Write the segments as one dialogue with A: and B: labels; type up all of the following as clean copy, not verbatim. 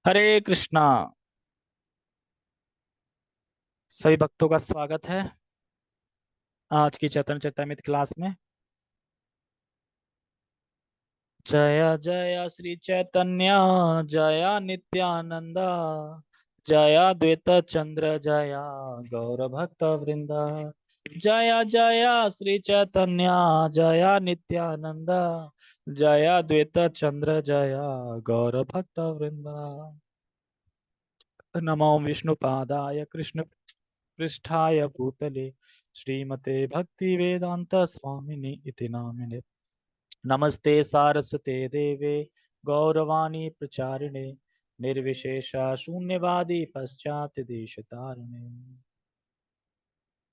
A: हरे कृष्णा। सभी भक्तों का स्वागत है आज की चैतन्य चैतामृत क्लास में। जय जय श्री चैतन्य, जय नित्यानंद, जय द्वैत चंद्र, जय गौर भक्त वृंदा। जय जय श्री चैतन्य, जय नित्यानंद, जय द्वैत चंद्र, जय गौर भक्त वृंदा। नमो विष्णुपादाय कृष्ण पृष्ठाय भूतले श्रीमते भक्ति वेदांत स्वामिनि इति नामिने। नमस्ते सारस्वते देवे गौरवाणी प्रचारिणे निर्विशेषा शून्यवादी पश्चात देश तारिणे।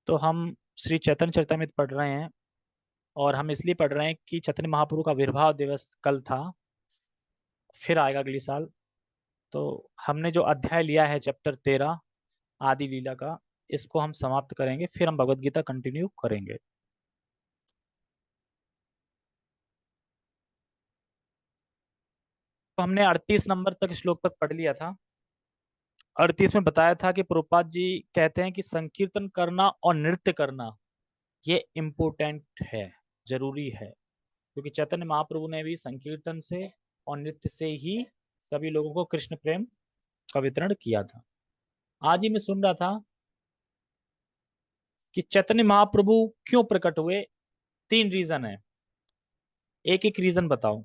A: तो हम श्री चैतन्य चरितमृत पढ़ रहे हैं और हम इसलिए पढ़ रहे हैं कि चैतन्य महाप्रभु का आविर्भाव दिवस कल था, फिर आएगा अगली साल। तो हमने जो अध्याय लिया है चैप्टर 13 आदि लीला का, इसको हम समाप्त करेंगे, फिर हम भगवत गीता कंटिन्यू करेंगे। तो हमने 38 नंबर तक श्लोक तक पढ़ लिया था। 38 में बताया था कि प्रभुपाद जी कहते हैं कि संकीर्तन करना और नृत्य करना ये इम्पोर्टेंट है, जरूरी है, क्योंकि चैतन्य महाप्रभु ने भी संकीर्तन से और नृत्य से ही सभी लोगों को कृष्ण प्रेम का वितरण किया था। आज ही मैं सुन रहा था कि चैतन्य महाप्रभु क्यों प्रकट हुए। 3 रीजन है, एक एक रीजन बताओ।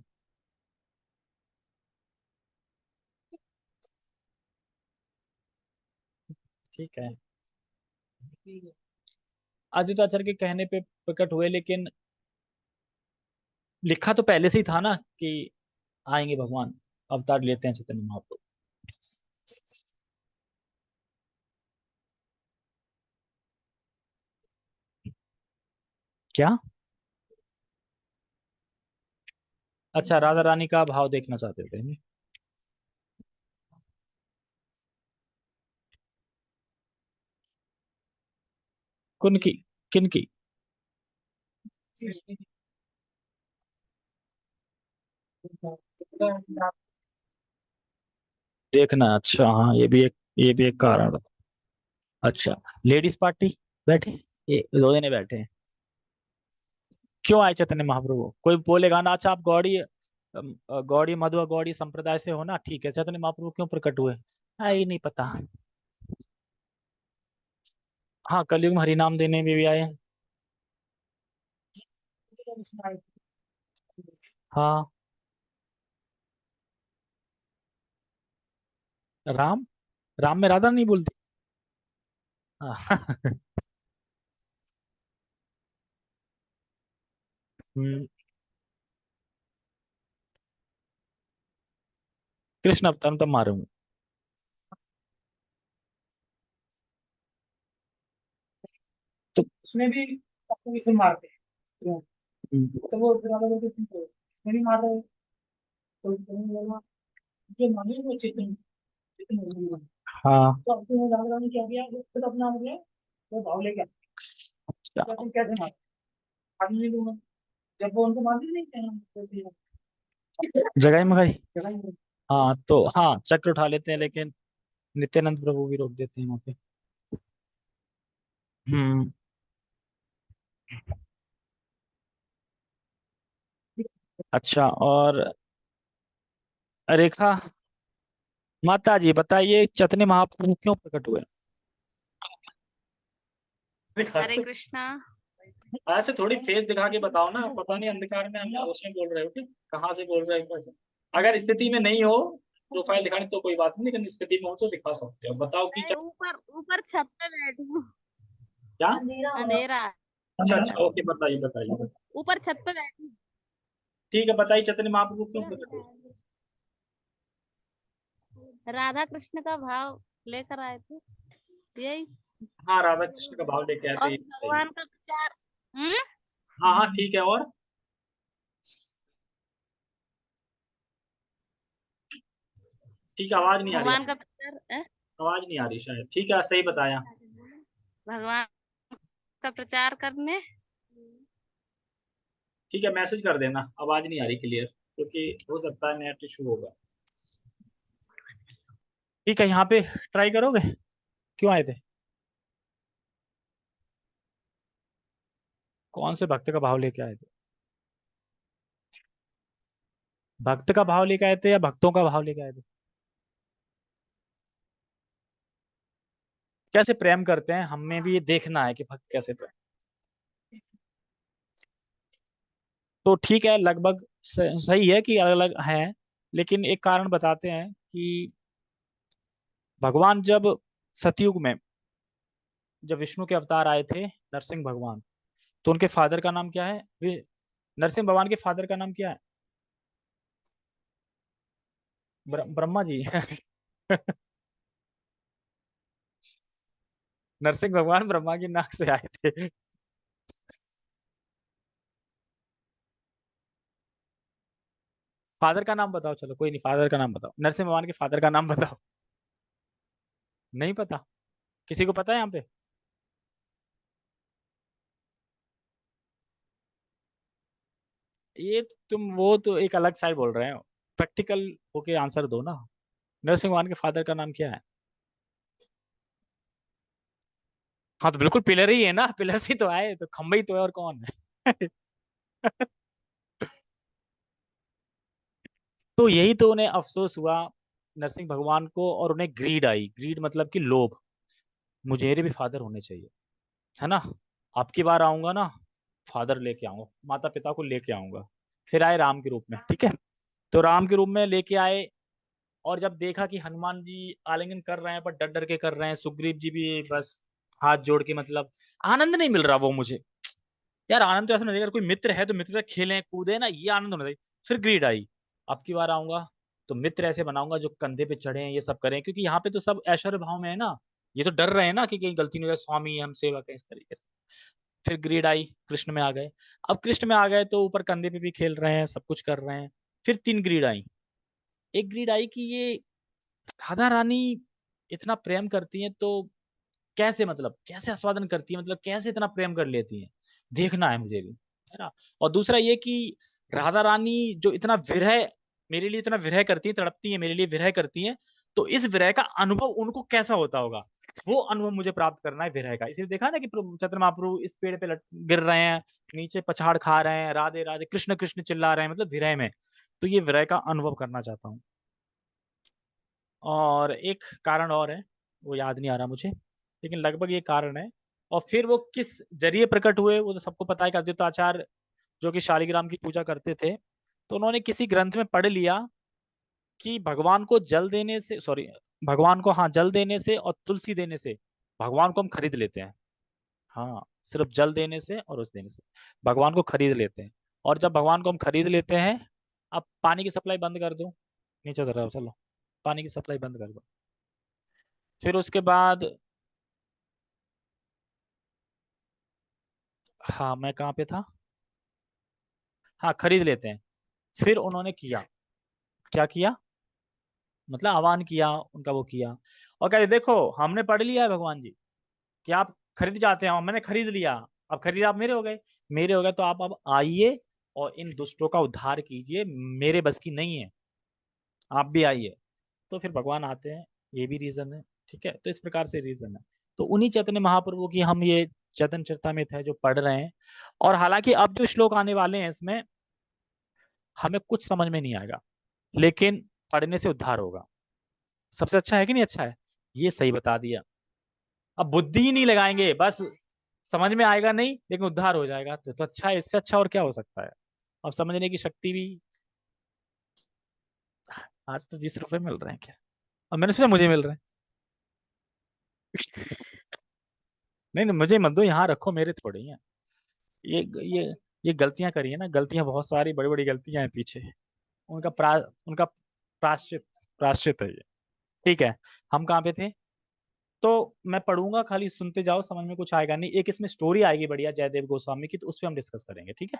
A: ठीक है, आदित्य आचार्य के कहने पे प्रकट हुए, लेकिन लिखा तो पहले से ही था ना कि आएंगे भगवान, अवतार लेते हैं चैतन्य महाप्रभु। क्या? अच्छा, राधा रानी का भाव देखना चाहते थे नहीं? कुन की? किन की? देखना, अच्छा हाँ, ये भी एक कारण है। अच्छा, लेडीज पार्टी बैठे, ये 2 जने बैठे हैं। क्यों आए चैतन्य महाप्रभु? कोई बोलेगा ना, अच्छा आप गौड़ी गौड़ी मध्व गौड़ी संप्रदाय से हो ना, ठीक है, चैतन्य महाप्रभु क्यों प्रकट हुए? ही नहीं पता। हाँ, कलयुग में हरिनाम देने में भी आए हैं। हाँ। राम, राम में राधा नहीं बोलती। हाँ। हम्म, कृष्ण अवतार तो मारूंगा। तो उसमें भी सबको इसे मारते हैं। तो वो राधा बोलते तुम तो नहीं मार रहे हो। तो उन्होंने बोला, जो माने वो चेतन चेतन होगा। हाँ। तो अब तुम्हें राधा ने क्या किया, वो खुद अपना मतलब वो भाव लेके आए। तो तुम कैसे मार आदमी नहीं दूंगा, जब वो उनको मारते नहीं कहना जगाई मगाई। जगाई मगाई। हाँ तो हाँ, चक्र उठा लेते हैं, लेकिन नित्यानंद प्रभु भी रोक देते हैं वहां पे। हम्म। अच्छा, और रेखा माता जी बताइए, चैतन्य महाप्रभु क्यों प्रकट हुए?
B: हरे कृष्णा।
A: ऐसे थोड़ी फेस दिखा के बताओ ना, पता नहीं अंधकार में हम उसमें बोल रहे हो कि कहाँ से बोल रहे हो कैसे। अगर स्थिति में नहीं हो प्रोफाइल दिखाने तो कोई बात नहीं, लेकिन स्थिति में हो तो दिखा सकते हो। बताओ कि
B: मैं ऊपर ऊपर छत पे बैठी हूँ।
A: क्या?
B: अंधेरा।
A: अच्छा अच्छा, ओके, बताइए बताइए।
B: ऊपर छत पे बैठी हूँ।
A: ठीक है, बताइए चैतन्य महाप्रभु क्यों प्रकट हुए?
B: राधा कृष्ण का भाव लेकर आए थे, यही।
A: हाँ, राधा कृष्ण का भाव लेके आए थे,
B: और
A: ये बताइए।
B: भगवान का प्रचार। हम्म।
A: हाँ हाँ, ठीक है, और? ठीक है, आवाज नहीं आ रही
B: भगवान का
A: आपकी।
B: प्रचार
A: आवाज नहीं आ रही शायद। ठीक है, सही बताया।
B: भगवान का प्रचार करने।
A: ठीक है, मैसेज कर देना, आवाज नहीं आ रही क्लियर, क्योंकि हो सकता है नेट इशू होगा। ठीक है, यहाँ पे ट्राई करोगे? क्यों आए थे? कौन से भक्त का भाव लेके आए थे? भक्त का भाव लेके आए थे या भक्तों का भाव लेके आए थे? कैसे प्रेम करते हैं, हमें भी ये देखना है कि भक्त कैसे प्रेम। तो ठीक है, लगभग सही है कि अलग अलग हैं, लेकिन एक कारण बताते हैं कि भगवान जब सतयुग में, जब विष्णु के अवतार आए थे नरसिंह भगवान, तो उनके फादर का नाम क्या है? नरसिंह भगवान के फादर का नाम क्या है? ब्रह्मा जी। नरसिंह भगवान ब्रह्मा की नाक से आए थे। फादर का नाम बताओ, चलो कोई नहीं, फादर का नाम बताओ, नरसिंह भगवान के फादर का नाम बताओ। नहीं पता? किसी को पता है यहाँ पे? ये तुम वो तो एक अलग साइड बोल रहे हो, प्रैक्टिकल होके आंसर दो ना। नरसिंह भगवान के फादर का नाम क्या है? हाँ तो बिल्कुल पिलर ही है ना, पिलर से ही तो आए, तो खंबा ही तो है, और कौन है? तो यही तो उन्हें अफसोस हुआ नरसिंह भगवान को, और उन्हें ग्रीड आई, ग्रीड मतलब कि लोभ, मुझे भी फादर होने चाहिए, है ना। आपकी बार आऊंगा ना, फादर लेके आऊंगा, माता पिता को लेके आऊंगा। फिर आए राम के रूप में, ठीक है। तो राम के रूप में लेके आए, और जब देखा कि हनुमान जी आलिंगन कर रहे हैं पर डर डर के कर रहे हैं, सुग्रीव जी भी बस हाथ जोड़ के, मतलब आनंद नहीं मिल रहा वो मुझे। यार आनंद तो ऐसा नहीं, अगर कोई मित्र है तो मित्र से खेलें कूदे ना, ये आनंद होना चाहिए। फिर ग्रीड आई, अब की बार आऊंगा तो मित्र ऐसे बनाऊंगा जो कंधे पे चढ़े हैं, ये सब करें, क्योंकि यहाँ पे तो सब ऐश्वर्य भाव में है ना। ये तो डर रहे हैं ना कि कहीं गलती नहीं हो जाए, स्वामी हम सेवक है, इस तरीके से। फिर ग्रीड आई, कृष्ण में आ गए। अब कृष्ण में आ गए तो ऊपर कंधे पे भी खेल रहे हैं, सब कुछ कर रहे हैं। फिर तीन ग्रीड आई। एक ग्रीड आई कि ये राधा रानी इतना प्रेम करती हैं तो कैसे, मतलब कैसे आस्वादन करती है, मतलब कैसे इतना प्रेम कर लेती है, देखना है मुझे भी, है ना। और दूसरा ये कि राधा रानी जो इतना विरह, मेरे लिए इतना विरह करती है, तड़पती है मेरे लिए, विरह करती है, तो इस विरह का अनुभव उनको कैसा होता होगा, वो अनुभव मुझे प्राप्त करना है विरह का। इसलिए देखा ना कि चैतन्य महाप्रभु इस पेड़ पे गिर रहे हैं, नीचे पछाड़ खा रहे हैं, राधे राधे कृष्ण कृष्ण चिल्ला रहे हैं, मतलब विरह में। तो ये विरह का अनुभव करना चाहता हूँ। और एक कारण और है, वो याद नहीं आ रहा मुझे, लेकिन लगभग ये कारण है। और फिर वो किस जरिए प्रकट हुए, वो तो सबको पता है कि अद्वैताचार्य जो कि शालिग्राम की पूजा करते थे, तो उन्होंने किसी ग्रंथ में पढ़ लिया कि भगवान को जल देने से, सॉरी, भगवान को, हाँ, जल देने से और तुलसी देने से भगवान को हम खरीद लेते हैं। हाँ, सिर्फ जल देने से और उस देने से भगवान को खरीद लेते हैं। और जब भगवान को हम खरीद लेते हैं, अब पानी की सप्लाई बंद कर दो, नीचे उतर रहा हो, चलो पानी की सप्लाई बंद कर दो। फिर उसके बाद, हाँ मैं कहाँ पे था, हाँ खरीद लेते हैं। फिर उन्होंने किया, क्या किया, मतलब आह्वान किया उनका, वो किया, और कहते देखो हमने पढ़ लिया है भगवान जी कि आप खरीद जाते हैं, मैंने खरीद लिया, अब खरीद आप मेरे हो गए, मेरे हो गए, तो आप अब आइए और इन दुष्टों का उद्धार कीजिए, मेरे बस की नहीं है, आप भी आइए। तो फिर भगवान आते हैं, ये भी रीजन है। ठीक है, तो इस प्रकार से रीजन है। तो उन्हीं चैतन्य महाप्रभु की हम ये चैतन्य चरितामृत है जो पढ़ रहे हैं। और हालांकि अब जो श्लोक आने वाले हैं इसमें हमें कुछ समझ में नहीं आएगा, लेकिन पढ़ने से उद्धार होगा। सबसे अच्छा है कि नहीं, अच्छा है, ये सही बता दिया। अब बुद्धि ही नहीं लगाएंगे, बस समझ में आएगा नहीं लेकिन उद्धार हो जाएगा, तो अच्छा है, इससे अच्छा और क्या हो सकता है। अब समझने की शक्ति भी, आज तो 20 रुपए मिल रहे हैं क्या? अब मैंने सोचा मुझे मिल रहे हैं। नहीं नहीं, मुझे मत दो, यहाँ रखो, मेरे थोड़े ही हैं। ये ये ये गलतियां करी है ना, गलतियां बहुत सारी, बड़ी बड़ी गलतियां हैं पीछे, उनका उनका प्राश्चित, प्राश्चित है ये। ठीक है, हम कहाँ पे थे? तो मैं पढ़ूंगा, खाली सुनते जाओ, समझ में कुछ आएगा नहीं, एक इसमें स्टोरी आएगी बढ़िया जयदेव गोस्वामी की, तो उस पर हम डिस्कस करेंगे, ठीक है।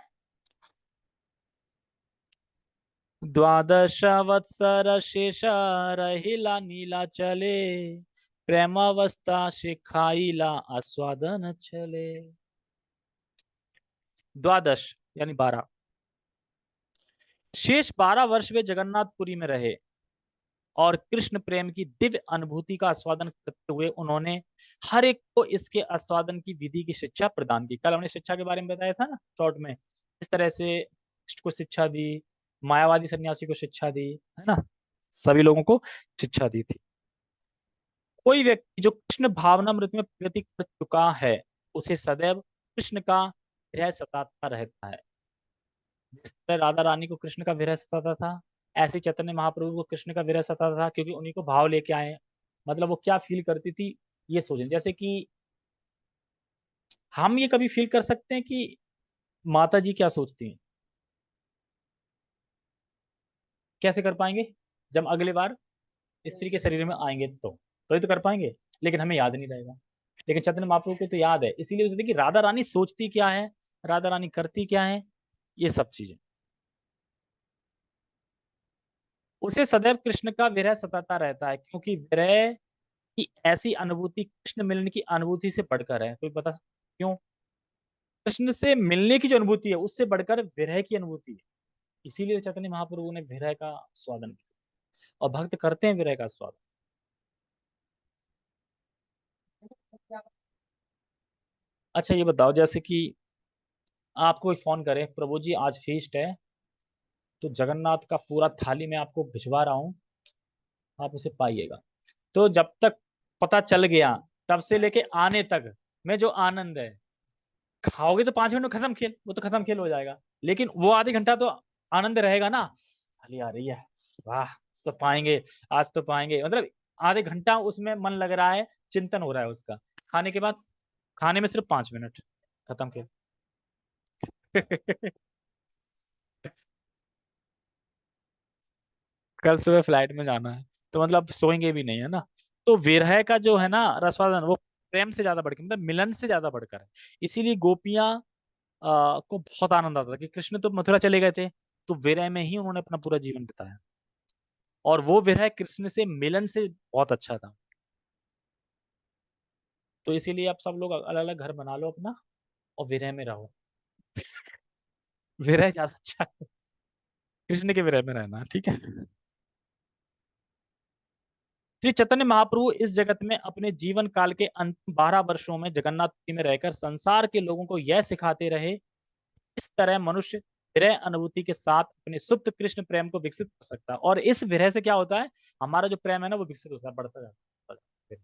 A: द्वादश वत्सर शेष रहिला नीलाचले, प्रेमावस्था शिखाइला आस्वादन चले। द्वादश यानी 12, शेष 12 वर्ष वे जगन्नाथपुरी में रहे। और कृष्ण प्रेम की दिव्य अनुभूति का आस्वादन करते हुए उन्होंने हर एक को इसके आस्वादन की विधि की शिक्षा प्रदान की। कल हमने शिक्षा के बारे में बताया था ना शॉर्ट में, इस तरह से कृष्ण को शिक्षा दी, मायावादी सन्यासी को शिक्षा दी, है ना, सभी लोगों को शिक्षा दी थी। कोई व्यक्ति जो कृष्ण भावनामृत में प्रगति कर चुका है उसे सदैव कृष्ण का विरह सताता रहता है। जिस तरह राधा रानी को कृष्ण का विरह सताता था, ऐसे चैतन्य महाप्रभु को कृष्ण का विरह सताता था, क्योंकि उन्हीं को भाव लेके आए हैं। मतलब वो क्या फील करती थी ये सोचें। जैसे कि हम ये कभी फील कर सकते हैं कि माता जी क्या सोचती हैं? कैसे कर पाएंगे? जब अगली बार स्त्री के शरीर में आएंगे तो ही तो कर पाएंगे, लेकिन हमें याद नहीं रहेगा। लेकिन चैतन्य महाप्रभु को तो याद है, इसीलिए उसने कि राधा रानी सोचती क्या है, राधा रानी करती क्या है, ये सब चीजें। उसे सदैव कृष्ण का विरह सताता रहता है, क्योंकि विरह की ऐसी अनुभूति कृष्ण मिलने की अनुभूति से बढ़कर है। कोई बता सकता क्यों? कृष्ण से मिलने की जो अनुभूति है उससे बढ़कर विरह की अनुभूति है। इसीलिए चैतन्य महाप्रभु ने विरह का स्वादन किया, और भक्त करते हैं विरह का स्वादन। अच्छा ये बताओ, जैसे कि आपको कोई फोन करे, प्रभु जी आज फीस्ट है, तो जगन्नाथ का पूरा थाली मैं आपको भिजवा रहा हूँ, आप उसे पाइएगा। तो जब तक पता चल गया, तब से लेके आने तक में जो आनंद है, खाओगे तो 5 मिनट में खत्म खेल, वो तो खत्म खेल हो जाएगा, लेकिन वो आधे घंटा तो आनंद रहेगा ना। थाली आ रही है, वाह तो पाएंगे, आज तो पाएंगे, मतलब आधे घंटा उसमें मन लग रहा है, चिंतन हो रहा है उसका। खाने के बाद, खाने में सिर्फ 5 मिनट, खत्म खेल। कल सुबह फ्लाइट में जाना है, तो मतलब सोएंगे भी नहीं, है ना। तो विरह का जो है ना रसवादन, वो प्रेम से ज्यादा बढ़कर, मतलब मिलन से ज्यादा बढ़कर है। इसीलिए गोपियां को बहुत आनंद आता था कि कृष्ण तो मथुरा चले गए थे, तो विरह में ही उन्होंने अपना पूरा जीवन बिताया, और वो विरह कृष्ण से मिलन से बहुत अच्छा था। तो इसीलिए आप सब लोग अलग अलग घर बना लो अपना, और विरह में रहो। विरह ज्यादा अच्छा है, कृष्ण के विरह में रहना, ठीक है। श्री चैतन्य महाप्रभु इस जगत में अपने जीवन काल के अंतिम 12 वर्षों में जगन्नाथपुरी में रहकर संसार के लोगों को यह सिखाते रहे, इस तरह मनुष्य विरह अनुभूति के साथ अपने सुप्त कृष्ण प्रेम को विकसित कर सकता है। और इस विरह से क्या होता है, हमारा जो प्रेम है ना वो विकसित होता है, बढ़ता जाता है,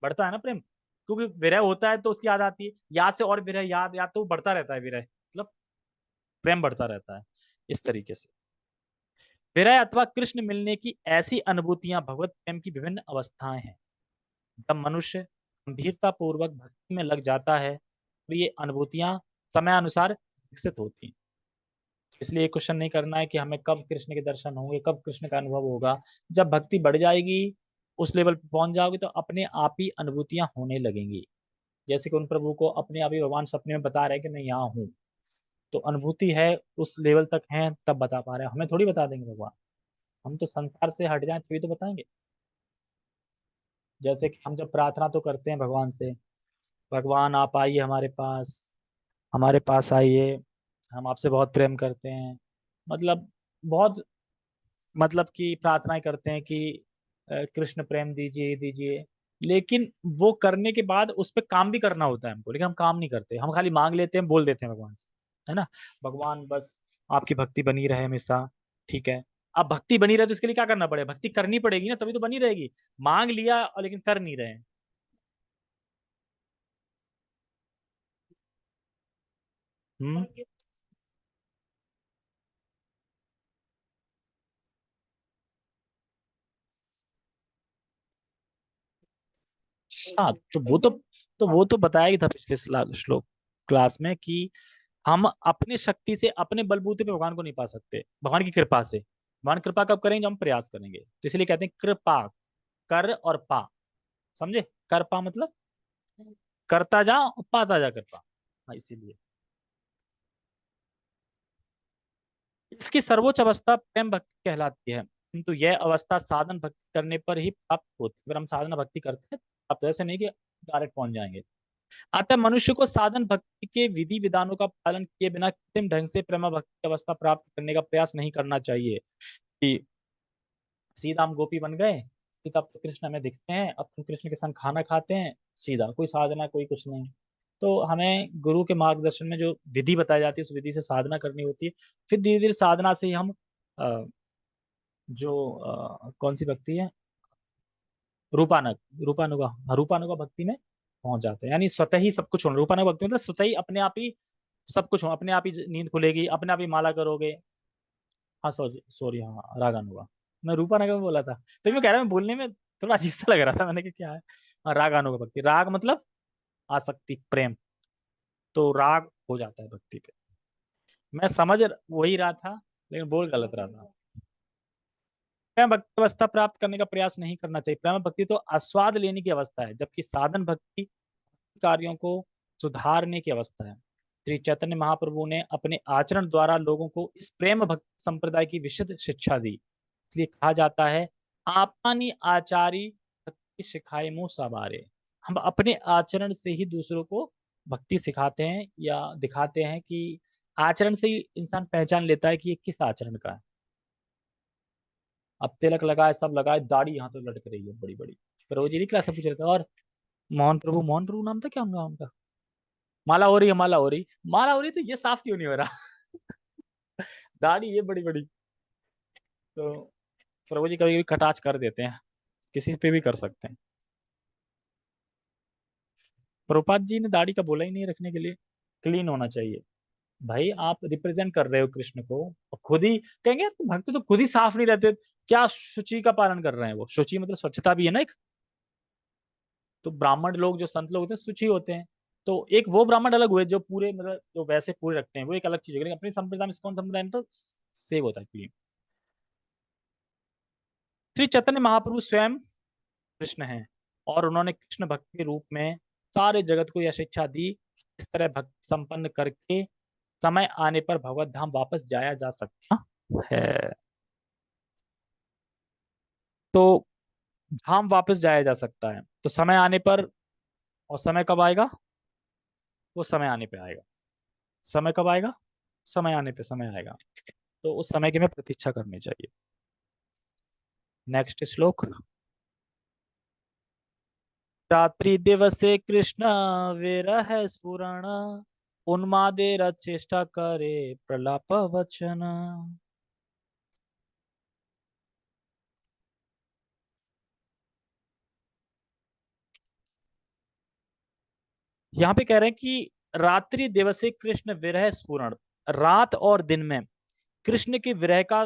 A: बढ़ता है ना प्रेम। क्योंकि विरह होता है तो उसकी याद आती है, याद से और विरह, याद याद तो बढ़ता रहता है विरह, मतलब प्रेम बढ़ता रहता है। इस तरीके से विरह अथवा कृष्ण मिलने की ऐसी अनुभूतियां भगवत प्रेम की विभिन्न अवस्थाएं हैं। जब मनुष्य गंभीरता पूर्वक भक्ति में लग जाता है तो ये अनुभूतियां समयानुसार विकसित होती हैं। इसलिए क्वेश्चन नहीं करना है कि हमें कब कृष्ण के दर्शन होंगे, कब कृष्ण का अनुभव होगा। जब भक्ति बढ़ जाएगी, उस लेवल पे पहुंच जाओगे, तो अपने आप ही अनुभूतियां होने लगेंगी। जैसे कि उन प्रभु को अपने आप ही भगवान सपने में बता रहे हैं कि मैं यहाँ हूँ, तो अनुभूति है, उस लेवल तक है तब बता पा रहे हैं, हमें थोड़ी बता देंगे भगवान। हम तो संसार से हट जाएं तभी तो बताएंगे। जैसे कि हम जब प्रार्थना तो करते हैं भगवान से, भगवान आप आइए हमारे पास, हमारे पास आइए, हम आपसे बहुत प्रेम करते हैं, मतलब बहुत, मतलब कि प्रार्थनाएं करते हैं कि कृष्ण प्रेम दीजिए दीजिए। लेकिन वो करने के बाद उस पर काम भी करना होता है हमको, लेकिन हम काम नहीं करते, हम खाली मांग लेते हैं, बोल देते हैं भगवान से, है ना, भगवान बस आपकी भक्ति बनी रहे हमेशा। ठीक है, अब भक्ति बनी रहे तो इसके लिए क्या करना पड़ेगा, भक्ति करनी पड़ेगी ना, तभी तो बनी रहेगी। मांग लिया और लेकिन कर नहीं रहे हैं। हम्म। हाँ तो वो तो बताया ही था पिछले श्लोक क्लास में कि हम अपनी शक्ति से, अपने बलबूते पे भगवान को नहीं पा सकते, भगवान की कृपा से। भगवान कृपा कब करेंगे, जब हम प्रयास करेंगे। तो इसलिए कहते हैं कृपा, कर और पा, समझे। कर पा मतलब करता जा और पाता जा कृपा। हाँ इसीलिए इसकी सर्वोच्च अवस्था प्रेम भक्ति कहलाती है, किंतु यह अवस्था साधन भक्ति करने पर ही प्राप्त होती है। अगर हम साधना भक्ति करते हैं, आप ऐसे नहीं कि डायरेक्ट पहुंच जाएंगे। अतः मनुष्य को साधन भक्ति के विधि विधानों का पालन किए बिना कृत्रिम ढंग से प्रेमा भक्ति की अवस्था प्राप्त करने का प्रयास नहीं करना चाहिए। कि सीधा हम गोपी बन गए कि तब तो कृष्ण हमें दिखते हैं, अब तो कृष्ण के संग खाना खाते हैं, सीधा कोई साधना कोई कुछ नहीं। तो हमें गुरु के मार्गदर्शन में जो विधि बताई जाती है उस विधि से साधना करनी होती है। फिर धीरे धीरे साधना से ही हम अ, कौन सी भक्ति है, रूपानुग रूपानुगा, हाँ, रूपानुगा भक्ति में पहुंच जाते हैं। यानी स्वतः ही सब कुछ होना, रूपानुगा भक्ति मतलब स्वतः ही अपने आप ही सब कुछ हो, अपने आप ही नींद खुलेगी, अपने आप ही माला करोगे। हाँ सॉरी सॉरी, हाँ रागानुगा, मैं रूपानुगा में बोला था। तो मैं कह रहा हूँ बोलने में थोड़ा अजीब सा लग रहा था, मैंने कहा क्या है। हाँ रागानुगा भक्ति, राग मतलब आसक्ति प्रेम, तो राग हो जाता है भक्ति पे। मैं समझ वही रहा था लेकिन बोल गलत रहा था। प्रेम भक्ति अवस्था प्राप्त करने का प्रयास नहीं करना चाहिए। प्रेम भक्ति तो आस्वाद लेने की अवस्था है, जबकि साधन भक्ति कार्यों को सुधारने की अवस्था है। श्री चैतन्य महाप्रभु ने अपने आचरण द्वारा लोगों को इस प्रेम भक्ति संप्रदाय की विशुद्ध शिक्षा दी। इसलिए कहा जाता है, आपनी आचारी भक्ति सिखाए मुंह सवारे। हम अपने आचरण से ही दूसरों को भक्ति सिखाते हैं या दिखाते हैं, कि आचरण से ही इंसान पहचान लेता है कि ये किस आचरण का है। अब तिलक लगाए, सब लगाए, दाढ़ी यहाँ तो लटक रही है बड़ी बड़ी, पर वो जी निकला सब कुछ रहता है। और मोहन प्रभु नाम था क्या उनका, उनका माला हो रही है, माला हो रही, माला हो रही, तो ये साफ क्यों नहीं हो रहा। दाढ़ी ये बड़ी बड़ी। तो प्रभु जी कभी कभी कटाक्ष कर देते हैं, किसी पे भी कर सकते हैं। प्रभुपाद जी ने दाढ़ी का बोला ही नहीं रखने के लिए, क्लीन होना चाहिए। भाई आप रिप्रेजेंट कर रहे हो कृष्ण को, और खुद ही कहेंगे यार भक्त तो खुद ही साफ नहीं रहते, क्या शुचि का पालन कर रहे हैं वो। शुचि मतलब स्वच्छता भी है ना एक। तो ब्राह्मण लोग जो संत लोग होते हैं शुचि होते हैं। तो एक वो ब्राह्मण अलग हुए जो पूरे मतलब जो वैसे पूरे रखते हैं, वो एक अलग चीज है, लेकिन अपनी संप्रदाय में, इस्कॉन संप्रदाय में तो सेव होता है क्लीन। श्री चैतन्य महाप्रभु स्वयं कृष्ण हैं, और उन्होंने कृष्ण भक्त के रूप में सारे जगत को यह शिक्षा दी, इस तरह भक्ति संपन्न करके समय आने पर भगवत धाम वापस जाया जा सकता है। तो धाम वापस जाया जा सकता है, तो समय आने पर, और समय कब आएगा, वो समय आने पे आएगा। समय कब आएगा, समय आने पे समय आएगा। तो उस समय की हमें प्रतीक्षा करनी चाहिए। नेक्स्ट श्लोक। रात्रि दिवसे कृष्ण विरह स्फुरण, उन्मादे चेष्टा करे प्रलाप वचन। यहाँ पे कह रहे हैं कि रात्रि दिवसे कृष्ण विरह स्फुरण, रात और दिन में कृष्ण के विरह का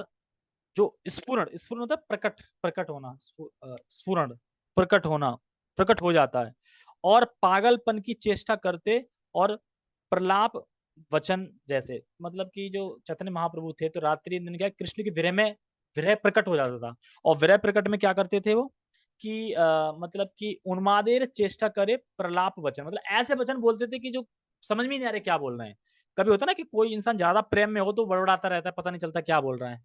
A: जो स्फुरण, स्फुरण मतलब प्रकट, प्रकट होना, स्फुरण प्रकट होना, प्रकट हो जाता है। और पागलपन की चेष्टा करते, और प्रलाप वचन जैसे, मतलब कि जो चैतन्य महाप्रभु थे तो रात्रि दिन क्या कृष्ण के विरह में, विरह प्रकट हो जाता था। और विरह प्रकट में क्या करते थे वो, कि मतलब कि उन्मादेर चेष्टा करे प्रलाप वचन, मतलब ऐसे वचन बोलते थे कि जो समझ में नहीं आ रहे क्या बोल रहे हैं। कभी होता ना कि कोई इंसान ज्यादा प्रेम में हो तो बड़बड़ाता रहता है, पता नहीं चलता क्या बोल रहा है,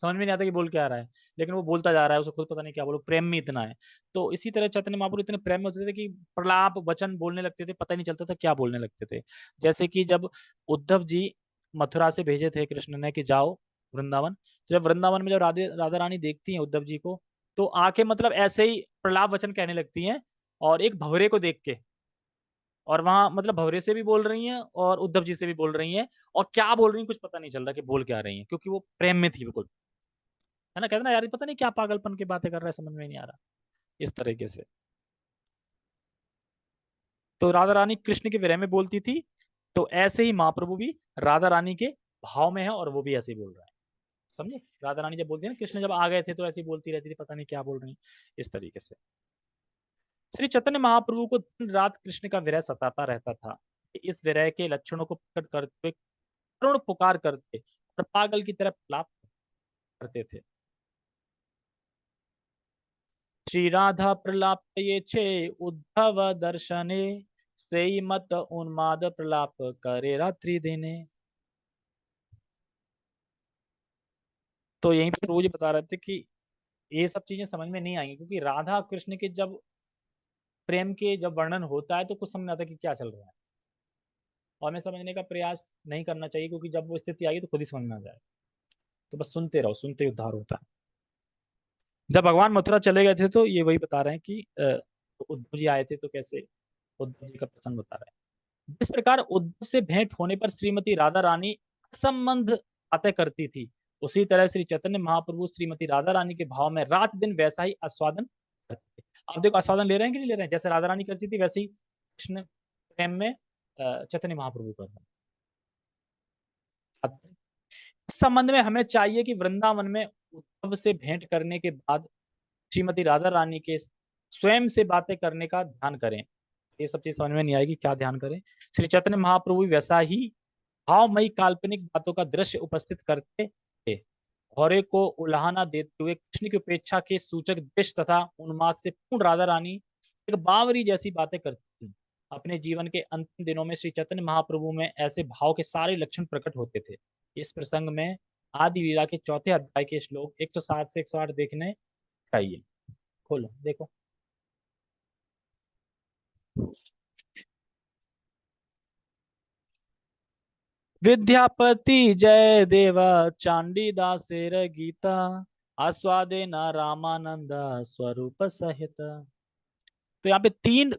A: समझ में नहीं आता कि बोल क्या रहा है, लेकिन वो बोलता जा रहा है, उसे खुद पता नहीं क्या बोलो, प्रेम में इतना है। तो इसी तरह चैतन्य महाप्रभु इतने प्रेम में होते थे कि प्रलाप वचन बोलने लगते थे, पता ही नहीं चलता था क्या बोलने लगते थे। जैसे कि जब उद्धव जी मथुरा से भेजे थे कृष्ण ने कि जाओ वृंदावन, तो जब वृंदावन में जब राधे राधा रानी देखती हैं उद्धव जी को, तो आके मतलब ऐसे ही प्रलाप वचन कहने लगती हैं, और एक भवरे को देख के, और वहां मतलब भवरे से भी बोल रही हैं और उद्धव जी से भी बोल रही हैं, और क्या बोल रही हैं कुछ पता नहीं चल रहा कि बोल क्या रही हैं, क्योंकि वो प्रेम में थी बिल्कुल। है ना, कहते ना यार ये पता नहीं क्या पागलपन की बातें कर रहा है, समझ में नहीं आ रहा, इस तरीके से। तो राधा रानी कृष्ण के विरह में बोलती थी, तो ऐसे ही महाप्रभु भी राधा रानी के भाव में है, और वो भी ऐसे ही बोल रहा है। समझे, राधा रानी जब बोलती है ना, कृष्ण जब आ गए थे तो ऐसे ही बोलती रहती थी, पता नहीं क्या बोल रही, इस तरीके से। श्री चैतन्य महाप्रभु को दिन रात कृष्ण का विरह सताता रहता था। इस विरह के लक्षणों को प्रकट करते हुए करुण पुकार करते और पागल की तरह प्रलाप करते थे। श्री राधा प्रलाप ये छे उद्धव दर्शने, से मत उन्माद प्रलाप करे रात्रि दिने। तो यहीं पे प्रभु जी बता रहे थे कि ये सब चीजें समझ में नहीं आएंगी, क्योंकि राधा कृष्ण के जब प्रेम के जब वर्णन होता है तो कुछ समझ नहीं आता कि क्या चल रहा है, और हमें समझने का प्रयास नहीं करना चाहिए, क्योंकि जब वो स्थिति आएगी तो खुद ही समझ में आ जाए। तो बस सुनते रहो, सुनते ही उद्धार होता है। जब भगवान मथुरा चले गए थे तो ये वही बता रहे हैं कि उद्धव जी आए थे तो कैसे उद्धव जी का प्रसंग बता रहे हैं। जिस प्रकार उद्धव से भेंट होने पर श्रीमती राधा रानी असंबंध बातें करती थी, उसी तरह श्री चैतन्य महाप्रभु श्रीमती राधा रानी के भाव में रात दिन वैसा ही आस्वादन करते थे। आप देखो आस्वादन ले रहे हैं कि नहीं ले रहे हैं, जैसे राधा रानी करती थी वैसे ही कृष्ण प्रेम में चैतन्य महाप्रभु कर रहे हैं। इस संबंध में हमें चाहिए कि वृंदावन में उद्धव से भेंट करने के बाद श्रीमती राधा रानी के स्वयं से बातें करने का ध्यान करें। ये सब चीज समझ में नहीं आएगी, क्या ध्यान करें। श्री चैतन्य महाप्रभु भी वैसा ही भावमयी काल्पनिक बातों का दृश्य उपस्थित करते थे। भौरे को उलाहना देते हुए कृष्ण की उपेक्षा के सूचक दृश्य तथा उन्माद से पूर्ण राधा रानी एक बावरी जैसी बातें करती थी। अपने जीवन के अंतिम दिनों में श्री चैतन्य महाप्रभु में ऐसे भाव के सारे लक्षण प्रकट होते थे। इस प्रसंग में आदि लीला के चौथे अध्याय के श्लोक 107 से 108 देखने चाहिए। खोलो देखो। विद्यापति जय देवा चांडीदासेर गीता आस्वादे न रामानंद स्वरूप सहित। तो यहाँ पे तीन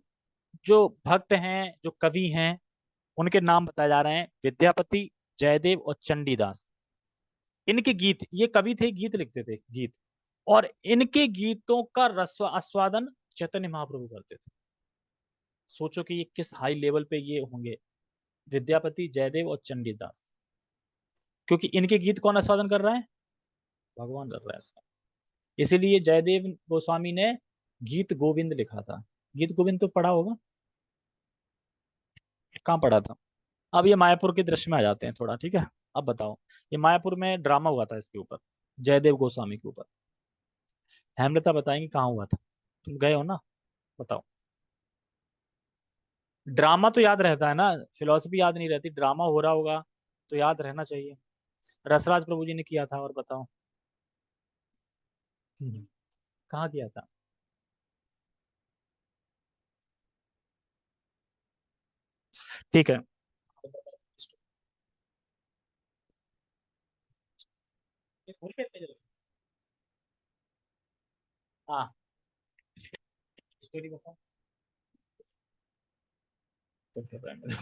A: जो भक्त हैं, जो कवि हैं, उनके नाम बताए जा रहे हैं, विद्यापति, जयदेव और चंडीदास। इनके गीत, ये कवि थे, गीत लिखते थे, गीत। और इनके गीतों का रस्व आस्वादन चैतन्य महाप्रभु करते थे। सोचो कि ये किस हाई लेवल पे ये होंगे, विद्यापति, जयदेव और चंडीदास। क्योंकि इनके गीत कौन आस्वादन कर रहा है? भगवान कर रहा है। इसीलिए जयदेव गोस्वामी ने गीत गोविंद लिखा था। गीत गोविंद तो पढ़ा होगा, कहाँ पढ़ा था? अब ये मायापुर के दृश्य में आ जाते हैं थोड़ा, ठीक है। अब बताओ, ये मायापुर में ड्रामा हुआ था इसके ऊपर, जयदेव गोस्वामी के ऊपर। हेमलता बताएंगे कहाँ हुआ था, तुम गए हो ना, बताओ। ड्रामा तो याद रहता है ना, फिलोसफी याद नहीं रहती, ड्रामा हो रहा होगा तो याद रहना चाहिए। रसराज प्रभु जी ने किया था, और बताओ। कहाँ किया था? ठीक है। हाँ, स्टोरी बताओ। तो फिर रहने दो।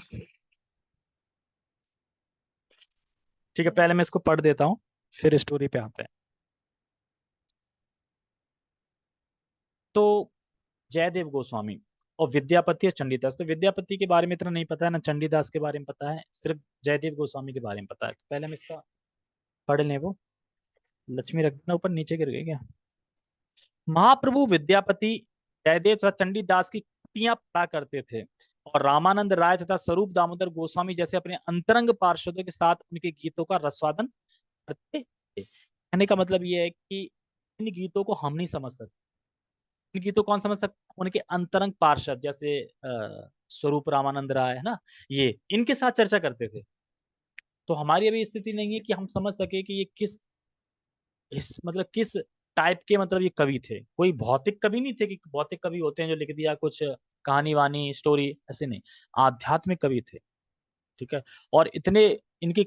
A: ठीक है, पहले मैं इसको पढ़ देता हूँ, फिर स्टोरी पे आते हैं। तो जयदेव गोस्वामी और विद्यापति और चंडीदास। तो विद्यापति के बारे में इतना नहीं पता है ना, चंडीदास के बारे में पता है, सिर्फ जयदेव गोस्वामी के बारे में पता है। पहले हम इसका पढ़ लें। वो लक्ष्मी रख देना ऊपर, नीचे गिर गई क्या? महाप्रभु विद्यापति, जयदेव तथा चंडीदास की कृतियां पढ़ा करते थे और रामानंद राय तथा स्वरूप दामोदर गोस्वामी जैसे अपने अंतरंग पार्षदों के साथ उनके गीतों का रसवादन करते थे। कहने का मतलब ये है कि इन गीतों को हम नहीं समझ सकते। इन गीतों कौन समझ सकता? उनके अंतरंग पार्षद, जैसे स्वरूप रामानंद राय है ना, ये इनके साथ चर्चा करते थे। तो हमारी अभी स्थिति नहीं है कि हम समझ सके कि ये किस, इस मतलब किस टाइप के, मतलब ये कवि थे। कोई भौतिक कवि नहीं थे कि भौतिक कवि होते हैं जो लिख दिया कुछ कहानी वानी स्टोरी, ऐसे नहीं। आध्यात्मिक कवि थे, ठीक है। और इतने इनकी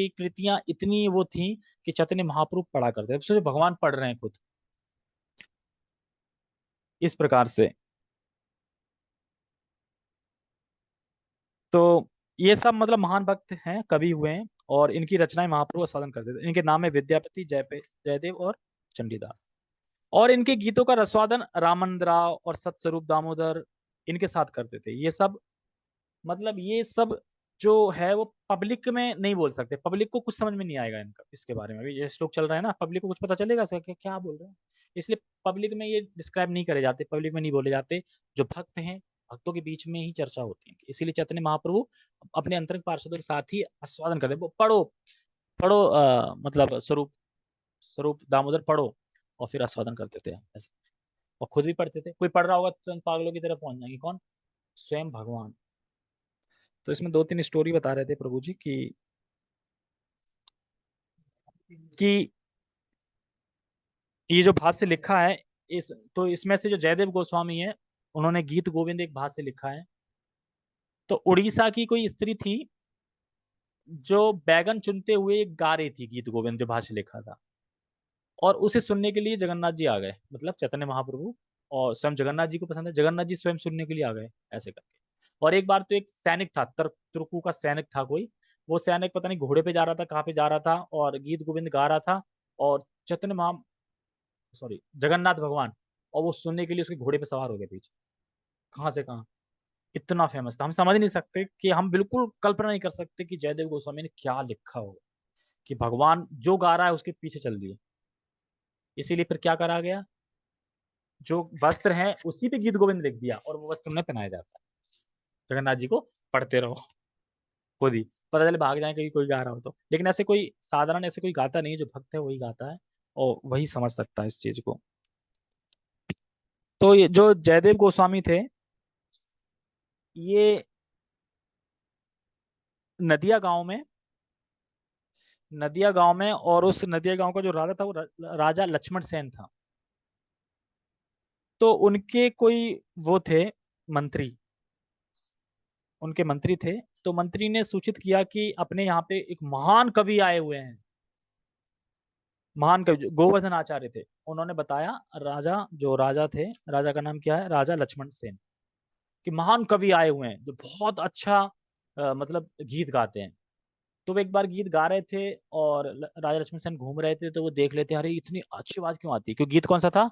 A: कृतियां इतनी वो थी कि चैतन्य महाप्रभु पढ़ा करते थे। सोचो भगवान पढ़ रहे हैं खुद, इस प्रकार से। तो ये सब मतलब महान भक्त हैं, कवि हुए हैं, और इनकी रचनाएं महाप्रभु साधन करते थे। इनके नाम है विद्यापति, जयदेव और चंडीदास। और इनके गीतों का रसवादन रामानंद राव और सतस्वरूप दामोदर इनके साथ करते थे। ये सब मतलब ये सब जो है वो पब्लिक में नहीं बोल सकते, पब्लिक को कुछ समझ में नहीं आएगा इनका, इसके बारे में। अभी ये श्लोक चल रहा है ना, पब्लिक को कुछ पता चलेगा इसका क्या बोल रहे हैं, इसलिए पब्लिक में ये डिस्क्राइब नहीं करे जाते, पब्लिक में नहीं बोले जाते। जो भक्त हैं, भक्तों के बीच में ही चर्चा होती है। इसीलिए चैतन्य महाप्रभु अपने अंतरंग पार्षदों के साथ ही आस्वादन करते हैं। वो पढ़ो, पढ़ो, मतलब स्वरूप स्वरूप दामोदर पढ़ो, और फिर आस्वादन करते थे ऐसे। और खुद भी पढ़ते थे। कोई पढ़ रहा होगा तो पागलों की तरफ पहुंच जाएंगे। कौन? स्वयं भगवान। तो इसमें दो तीन स्टोरी बता रहे थे प्रभु जी कि ये जो भाष्य लिखा है, इस तो इसमें से जो जयदेव गोस्वामी है, उन्होंने गीत गोविंद एक भाष्य लिखा है। तो उड़ीसा की कोई स्त्री थी जो बैगन चुनते हुए गा रही थी गीत गोविंद, जो भाष्य लिखा था। और उसे सुनने के लिए जगन्नाथ जी आ गए, मतलब चैतन्य महाप्रभु, और स्वयं जगन्नाथ जी को पसंद है, जगन्नाथ जी स्वयं सुनने के लिए आ गए ऐसे करके। और एक बार तो एक सैनिक था, तुर्कू का सैनिक था कोई, वो सैनिक पता नहीं घोड़े पे जा रहा था, कहाँ पे जा रहा था, और गीत गोविंद गा रहा था, और चैतन्य महा सॉरी जगन्नाथ भगवान, और वो सुनने के लिए उसके घोड़े पे सवार हो गए पीछे, कहाँ से कहाँ। इतना फेमस था, हम समझ नहीं सकते कि, हम बिल्कुल कल्पना नहीं कर सकते कि जयदेव गोस्वामी ने क्या लिखा हो कि भगवान जो गा रहा है उसके पीछे चल दिए। इसीलिए फिर क्या करा गया, जो वस्त्र हैं उसी पे गीत गोविंद लिख दिया, और वो वस्त्र उन्हें पहनाया जाता है। जगन्नाथ जी को पढ़ते रहो खुद ही, पता चले भाग जाए कहीं कोई गा रहा हो तो। लेकिन ऐसे कोई साधारण ऐसे कोई गाता नहीं है, जो भक्त है वही गाता है, और वही समझ सकता है इस चीज को। तो ये जो जयदेव गोस्वामी थे, ये नदिया गांव में, नदिया गांव में, और उस नदिया गांव का जो राजा था वो राजा लक्ष्मण सेन था। तो उनके कोई वो थे मंत्री, उनके मंत्री थे। तो मंत्री ने सूचित किया कि अपने यहाँ पे एक महान कवि आए हुए हैं, महान कवि जो गोवर्धन आचार्य थे। उन्होंने बताया, राजा जो राजा थे, राजा का नाम क्या है, राजा लक्ष्मण सेन, कि महान कवि आए हुए हैं जो बहुत अच्छा मतलब गीत गाते हैं। तो वो एक बार गीत गा रहे थे, और राजा लक्ष्मण सेन घूम रहे थे, तो वो देख लेते, अरे इतनी अच्छी आवाज क्यों आती है, क्योंकि गीत कौन सा था,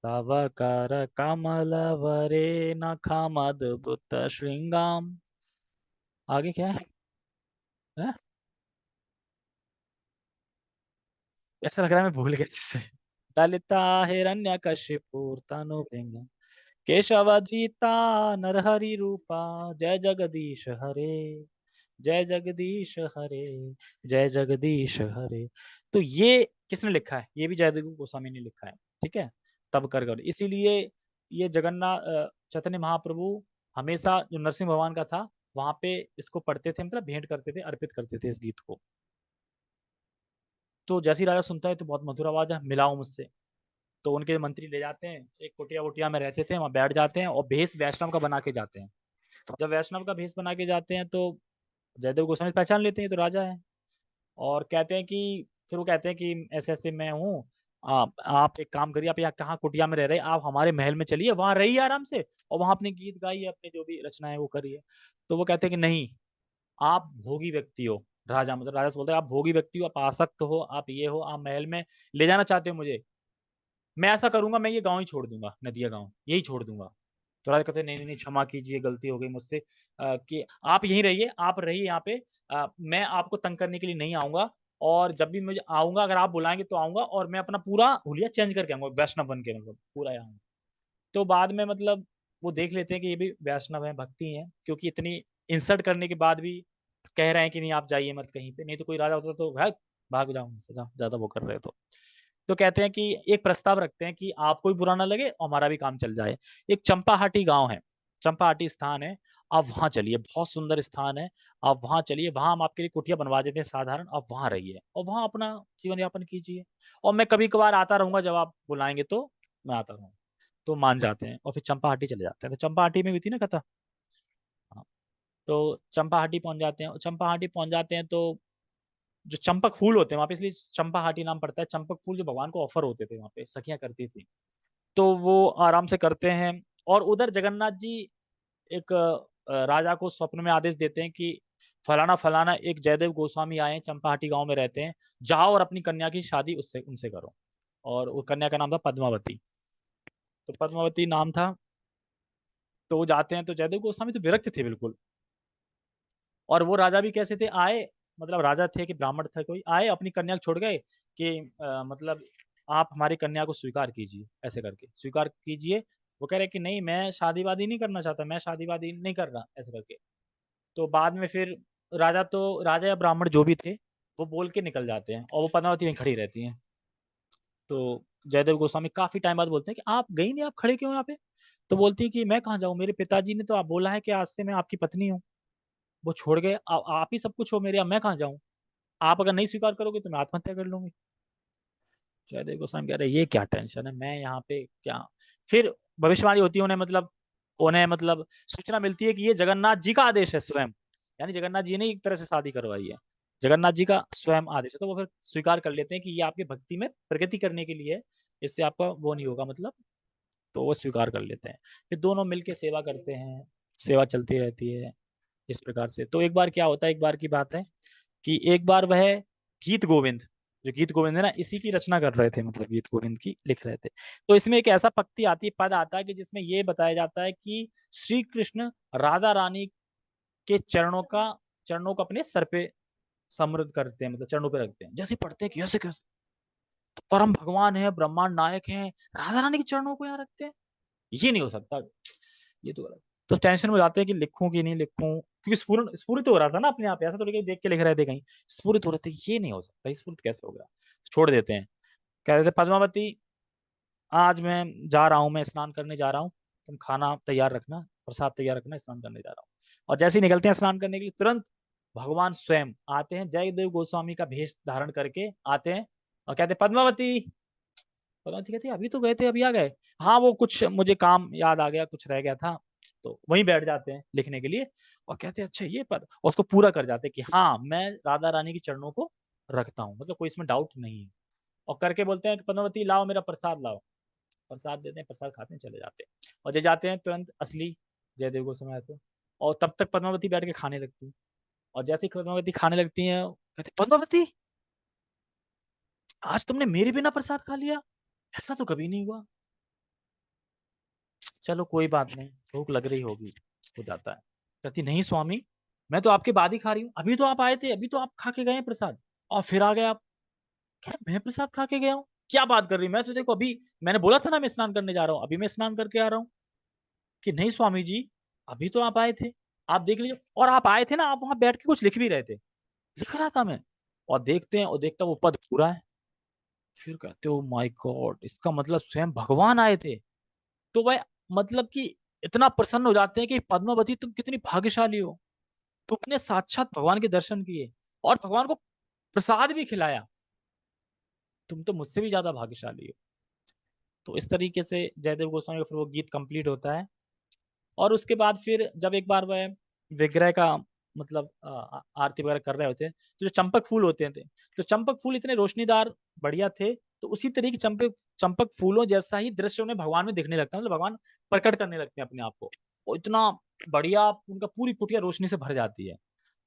A: तव कर कमल वरे न खामद्भुत श्रृंगाम। आगे क्या है? ऐसा लग रहा है मैं भूल गया जिससे। ललिता हिरण्य कशिपुर तनु भृंग केशवधीता नरहरि रूपा, जय जगदीश हरे, जय जगदीश हरे, जय जगदीश हरे। तो ये किसने लिखा है, ये भी जयदेव गोस्वामी ने लिखा है, ठीक है। तब कर कर इसीलिए ये जगन्नाथ चैतन्य महाप्रभु हमेशा जो नरसिंह भगवान का था वहां पे इसको पढ़ते थे, मतलब भेंट करते थे, अर्पित करते थे इस गीत को। तो जैसे ही राजा सुनता है तो बहुत मधुर आवाज है, मिलाओ मुझसे। तो उनके मंत्री ले जाते हैं, एक कुटिया वुटिया में रहते थे, वहां बैठ जाते हैं, और भेष वैष्णव का बना के जाते हैं। जब वैष्णव का भेष बना के जाते हैं तो जयदेव गोस्वामी पहचान लेते हैं, ये तो राजा है। और कहते हैं कि, फिर वो कहते हैं कि ऐसे ऐसे मैं हूँ, आप एक काम करिए, आप यहाँ कहाँ कुटिया में रह रहे हैं, आप हमारे महल में चलिए, वहां रहिए आराम से, और वहां अपने गीत गाइए, अपने जो भी रचना है वो करिए। तो वो कहते हैं कि नहीं, आप भोगी व्यक्ति हो। राजा मतलब राजा से बोलते हैं, आप भोगी व्यक्ति हो, आप आसक्त हो, आप ये हो, आप महल में ले जाना चाहते हो मुझे, मैं ऐसा करूंगा, मैं ये गांव ही छोड़ दूंगा, नदिया गांव यही छोड़ दूंगा। तो राजा कहते हैं, नहीं नहीं नहीं, क्षमा कीजिए, गलती हो गई मुझसे, कि आप यहीं रहिए, आप रहिए यहाँ पे, मैं आपको तंग करने के लिए नहीं आऊंगा, और जब भी मुझे आऊंगा, अगर आप बुलाएंगे तो आऊंगा, और मैं अपना पूरा हुलिया चेंज करके आऊंगा, वैष्णव बन के, मतलब पूरा यहाँ। तो बाद में मतलब वो देख लेते हैं कि ये भी वैष्णव है, भक्ति है, क्योंकि इतनी इंसल्ट करने के बाद भी कह रहे हैं कि नहीं आप जाइए मत कहीं पे, नहीं तो कोई राजा होता तो भाग जाओ उनसे, जाओ, ज्यादा वो कर रहे हो तो कहते हैं कि एक प्रस्ताव रखते हैं कि आपको भी बुरा ना लगे और हमारा भी काम चल जाए। एक चंपाहाटी गांव है, चंपाहाटी स्थान है, आप वहां चलिए, बहुत सुंदर स्थान है, आप वहां चलिए, वहां हम आपके लिए कुटिया बनवा देते हैं साधारण, आप वहां रहिए और वहां अपना जीवन यापन कीजिए, और मैं कभी कभार आता रहूंगा, जब आप बुलाएंगे तो मैं आता रहूंगा। तो मान जाते हैं, और फिर चंपाहाटी चले जाते हैं। तो चंपाहाटी में भी थी ना कथा। हाँ, तो चंपाहाटी पहुंच जाते हैं, चंपाहाटी पहुंच जाते हैं तो जो चंपक फूल होते हैं वहां पे, इसलिए चंपाहाटी नाम पड़ता है, चंपक फूल जो भगवान को ऑफर होते थे वहां पे, सखियां करती थी, तो वो आराम से करते हैं। और उधर जगन्नाथ जी एक राजा को स्वप्न में आदेश देते हैं कि फलाना फलाना एक जयदेव गोस्वामी आए हैं, चंपाहाटी गांव में रहते हैं, जाओ और अपनी कन्या की शादी उससे उनसे करो। और वो कन्या का नाम था पद्मावती, तो पद्मावती नाम था। तो वो जाते हैं, तो जयदेव गोस्वामी तो विरक्त थे बिल्कुल, और वो राजा भी कैसे थे, आए, मतलब राजा थे कि ब्राह्मण थे, कोई आए अपनी कन्या को छोड़ गए कि मतलब आप हमारी कन्या को स्वीकार कीजिए, ऐसे करके स्वीकार कीजिए। वो कह रहे कि नहीं, मैं शादी वादी नहीं करना चाहता, मैं शादी वादी नहीं कर रहा, ऐसे करके। तो बाद में फिर राजा या ब्राह्मण जो भी थे, वो बोल के निकल जाते हैं, और वो पद्मावती वहीं खड़ी रहती हैं। तो जयदेव गोस्वामी काफी टाइम बाद बोलते हैं कि आप गई नहीं, आप खड़े क्यों यहाँ पे। तो बोलती है कि मैं कहाँ जाऊँ, मेरे पिताजी ने तो आप बोला है कि आज से मैं आपकी पत्नी हूँ, वो छोड़ गए, आप ही सब कुछ हो मेरे, अब मैं कहाँ जाऊँ, आप अगर नहीं स्वीकार करोगे तो मैं आत्महत्या कर लूंगी। जयदेव गोस्वामी कह रहे ये क्या टेंशन है, मैं यहाँ पे क्या। फिर भविष्यवाणी होती है, उन्हें मतलब सूचना मिलती है कि ये जगन्नाथ जी का आदेश है स्वयं, यानी जगन्नाथ जी ने एक तरह से शादी करवाई है। जगन्नाथ जी का स्वयं आदेश है, तो वो फिर स्वीकार कर लेते हैं कि ये आपकी भक्ति में प्रगति करने के लिए है, इससे आपका वो नहीं होगा मतलब, तो वो स्वीकार कर लेते हैं। फिर दोनों मिलके सेवा करते हैं, सेवा चलती रहती है इस प्रकार से। तो एक बार क्या होता है, एक बार की बात है कि एक बार वह गीत गोविंद, जो गीत गोविंद है ना, इसी की रचना कर रहे थे, मतलब गीत गोविंद की लिख रहे थे। तो इसमें एक ऐसा पंक्ति आती है, पद आता है कि जिसमें ये बताया जाता है कि श्री कृष्ण राधा रानी के चरणों को अपने सर पे समृद्ध करते हैं, मतलब चरणों पे रखते हैं। जैसे पढ़ते हैं कि ऐसे कैसे, तो परम भगवान है, ब्रह्मांड नायक है, राधा रानी के चरणों को यहाँ रखते हैं, ये नहीं हो सकता, ये तो गलत। तो टेंशन में जाते हैं कि लिखूं कि नहीं लिखूं, क्योंकि स्फुरित हो रहा था ना अपने आप, ऐसा तो नहीं कि देख के लिख रहे थे कहीं, स्फुरित हो रहे थे, ये नहीं हो सकता, स्फुरित कैसे हो गया, छोड़ देते हैं। कह रहे थे पद्मावती, आज मैं जा रहा हूँ, मैं स्नान करने जा रहा हूँ, तुम खाना तैयार रखना, प्रसाद तैयार रखना, स्नान करने जा रहा हूँ। और जैसे ही निकलते हैं स्नान करने के लिए, तुरंत भगवान स्वयं आते हैं, जयदेव गोस्वामी का भेष धारण करके आते हैं और कहते हैं पद्मावती। पद्मावती कहती है अभी तो गए थे, अभी आ गए। हाँ वो कुछ मुझे काम याद आ गया, कुछ रह गया था, तो वहीं बैठ जाते हैं लिखने के लिए। और कहते हैं अच्छा ये पद, और उसको पूरा कर जाते हैं कि हाँ मैं राधा रानी की चरणों को रखता हूँ, मतलब कोई इसमें डाउट नहीं है। और करके बोलते हैं कि पद्मावती लाओ मेरा प्रसाद लाओ, प्रसाद देते हैं, प्रसाद खाते हैं, चले जाते हैं। और जब जाते हैं तुरंत असली जयदेव गोस्वामी आते हैं, और तब तक पद्मावती बैठ के खाने लगती है। और जैसे ही पद्मावती खाने लगती है, कहते पद्मावती आज तुमने मेरे बिना प्रसाद खा लिया, ऐसा तो कभी नहीं हुआ। चलो कोई बात नहीं, भूख लग रही होगी, हो जाता है। कहती नहीं स्वामी, मैं तो आपके बाद ही खा रही हूँ, अभी तो आप आए थे, अभी तो आप खा के गए प्रसाद, और फिर आ गए आप। क्या मैं प्रसाद खा के गया हूँ, क्या बात कर रही हूँ, मैं तो देखो अभी, मैंने बोला था ना मैं स्नान करने जा रहा हूँ, अभी मैं स्नान करके आ रहा हूँ। कि नहीं स्वामी जी, अभी तो आप आए थे, आप देख लीजिए, और आप आए थे ना, आप वहां बैठ के कुछ लिख भी रहे थे। लिख रहा था मैं। और देखते हैं, और देखता वो पद पूरा है। फिर कहते हो माय गॉड, इसका मतलब स्वयं भगवान आए थे। तो वह मतलब कि इतना प्रसन्न हो जाते हैं कि पद्मावती तुम कितनी भाग्यशाली हो, तुमने साक्षात भगवान के दर्शन किए और भगवान को प्रसाद भी खिलाया, तुम तो मुझसे भी ज्यादा भाग्यशाली हो। तो इस तरीके से जयदेव गोस्वामी का फिर वो गीत कंप्लीट होता है। और उसके बाद फिर जब एक बार वह विग्रह का मतलब आरती वगैरह कर रहे होते हैं, तो जो चंपक फूल होते थे, तो चंपक फूल इतने रोशनीदार बढ़िया थे, तो उसी तरीके चंपक चंपक फूलों जैसा ही दृश्य उन्हें भगवान में दिखने लगता है, मतलब भगवान प्रकट करने लगते हैं अपने आप को। वो इतना बढ़िया, उनका पूरी कुटिया रोशनी से भर जाती है।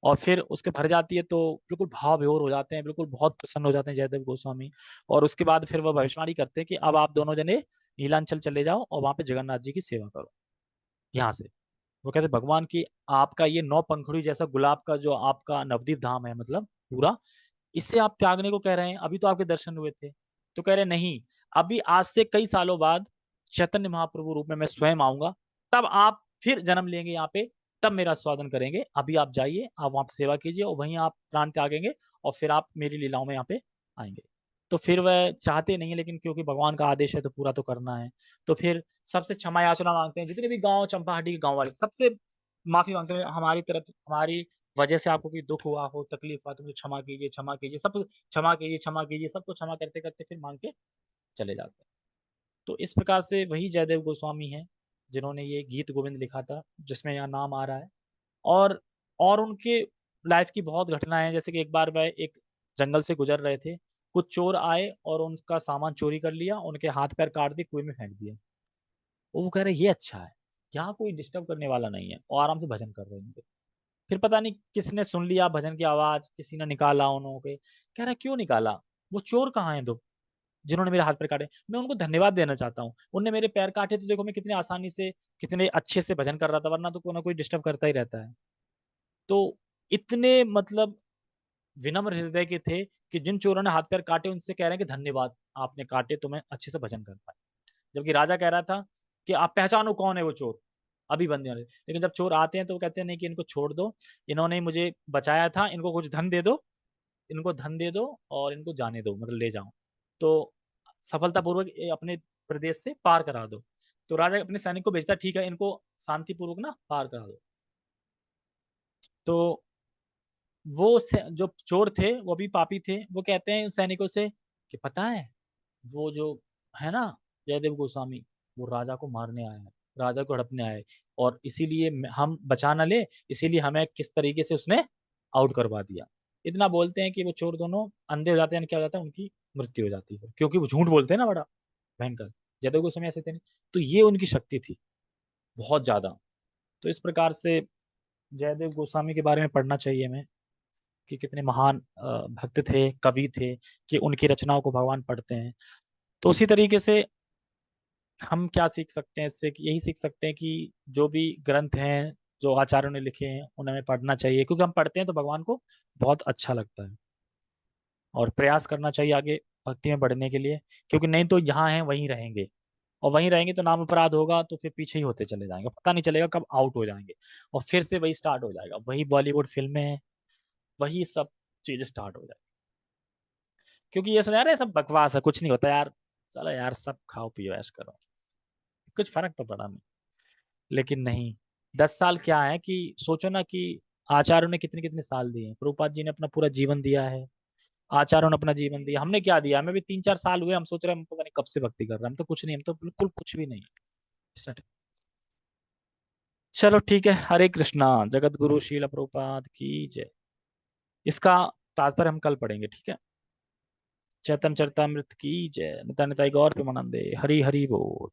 A: और फिर उसके भर जाती है तो बिल्कुल भाव विभोर हो जाते हैं, बिल्कुल बहुत प्रसन्न हो जाते हैं जयदेव गोस्वामी। और उसके बाद फिर वह भविष्यवाणी करते हैं कि अब आप दोनों जने नीलांचल चले जाओ और वहां पे जगन्नाथ जी की सेवा करो यहाँ से। वो कहते भगवान की, आपका ये 9 पंखुड़ी जैसा गुलाब का जो आपका नवदीप धाम है, मतलब पूरा, इसे आप त्यागने को कह रहे हैं, अभी तो आपके दर्शन हुए थे। तो कह रहे नहीं, अभी आज से कई सालों बाद चैतन्य महाप्रभु रूप में मैं स्वयं आऊंगा, तब आप फिर जन्म लेंगे यहाँ पे, तब मेरा स्वागत करेंगे। अभी आप जाइए, आप वहां पे सेवा कीजिए और वहीं आप प्राण त्यागेंगे, और फिर आप मेरी लीलाओं में यहाँ पे आएंगे। तो फिर वह चाहते नहीं है, लेकिन क्योंकि भगवान का आदेश है तो पूरा तो करना है। तो फिर सबसे क्षमा याचना मांगते हैं, जितने भी गांव चंपाहाटी के गांव वाले सबसे माफी मांगते हैं, हमारी तरफ, हमारी वजह से आपको कोई दुख हुआ हो, तकलीफ हुआ तो मुझे क्षमा कीजिए, क्षमा कीजिए, सब क्षमा कीजिए, क्षमा कीजिए, सबको क्षमा करते करते फिर मांग के चले जाते हैं। तो इस प्रकार से वही जयदेव गोस्वामी हैं जिन्होंने ये गीत गोविंद लिखा था, जिसमें यहाँ नाम आ रहा है। और और उनके लाइफ की बहुत घटनाएं हैं, जैसे कि एक बार वह एक जंगल से गुजर रहे थे, कुछ चोर आए और उनका सामान चोरी कर लिया, उनके हाथ पैर काट दिए, कुएं में फेंक दिया। वो कह रहे ये अच्छा है, यहाँ कोई डिस्टर्ब करने वाला नहीं है, और आराम से भजन कर रहे हैं। फिर पता नहीं किसने सुन लिया भजन की आवाज, किसी ने निकाला उन्होंने के, कह रहा क्यों निकाला, वो चोर कहाँ हैं दो जिन्होंने मेरे हाथ पैर काटे, मैं उनको धन्यवाद देना चाहता हूँ, उनने मेरे पैर काटे तो देखो मैं कितने आसानी से, कितने अच्छे से भजन कर रहा था, वरना तो कोई ना कोई डिस्टर्ब करता ही रहता है। तो इतने मतलब विनम्र हृदय के थे कि जिन चोरों ने हाथ पैर काटे उनसे कह रहे हैं कि धन्यवाद, आपने काटे तो मैं अच्छे से भजन कर पाया। जबकि राजा कह रहा था कि आप पहचानो कौन है वो चोर, अभी बंदी होने। लेकिन जब चोर आते हैं तो वो कहते हैं नहीं, कि इनको छोड़ दो, इन्होंने मुझे बचाया था, इनको कुछ धन दे दो, इनको धन दे दो और इनको जाने दो, मतलब ले जाओ, तो सफलतापूर्वक अपने प्रदेश से पार करा दो। तो राजा अपने सैनिक को भेजता, ठीक है इनको शांतिपूर्वक ना पार करा दो। तो वो जो चोर थे वो भी पापी थे, वो कहते हैं उन सैनिकों से कि पता है, वो जो है ना जयदेव गोस्वामी, वो राजा को मारने आया है, राजा को हड़पने आया है, और इसीलिए हम बचा ना ले, इसीलिए हमें किस तरीके से उसने आउट करवा दिया। इतना बोलते हैं कि वो चोर दोनों अंधे हो जाते हैं, क्या हो जाता है, उनकी मृत्यु हो जाती है, क्योंकि वो झूठ बोलते हैं ना, बड़ा भयंकर। जयदेव गोस्वामी ऐसे थे नहीं। तो ये उनकी शक्ति थी बहुत ज्यादा। तो इस प्रकार से जयदेव गोस्वामी के बारे में पढ़ना चाहिए हमें, कि कितने महान भक्त थे, कवि थे, कि उनकी रचनाओं को भगवान पढ़ते हैं। तो उसी तरीके से हम क्या सीख सकते हैं इससे, कि यही सीख सकते हैं कि जो भी ग्रंथ हैं जो आचार्यों ने लिखे हैं उन्हें हमें पढ़ना चाहिए, क्योंकि हम पढ़ते हैं तो भगवान को बहुत अच्छा लगता है। और प्रयास करना चाहिए आगे भक्ति में बढ़ने के लिए, क्योंकि नहीं तो यहाँ हैं वहीं रहेंगे, और वहीं रहेंगे तो नाम अपराध होगा, तो फिर पीछे ही होते चले जाएंगे, पता नहीं चलेगा कब आउट हो जाएंगे, और फिर से वही स्टार्ट हो जाएगा, वही बॉलीवुड फिल्में, वही सब चीजें स्टार्ट हो जाएगी। क्योंकि ये सुना रहे सब बकवास है, कुछ नहीं होता यार, चलो यार सब खाओ पियो ऐश करो, कुछ फर्क तो पड़ा नहीं। लेकिन नहीं, 10 साल क्या है, कि सोचो ना कि आचार्यों ने कितने कितने साल दिए हैं, प्रभुपाद जी ने अपना पूरा जीवन दिया है, आचार्यों ने अपना जीवन दिया, हमने क्या दिया, हमें भी 3-4 साल हुए, हम सोच रहे हैं हम पता नहीं कब से भक्ति कर रहे हैं, हम तो कुछ नहीं, हम तो बिल्कुल कुछ भी नहीं। स्टार्ट। चलो ठीक है, हरे कृष्णा, जगत गुरु शील प्रभुपाद की जय। इसका तात्पर्य हम कल पढ़ेंगे, ठीक है। चैतन्य चरितमृत की जय। निताय निताय गौर प्रेमानंदे, हरि हरि बोल।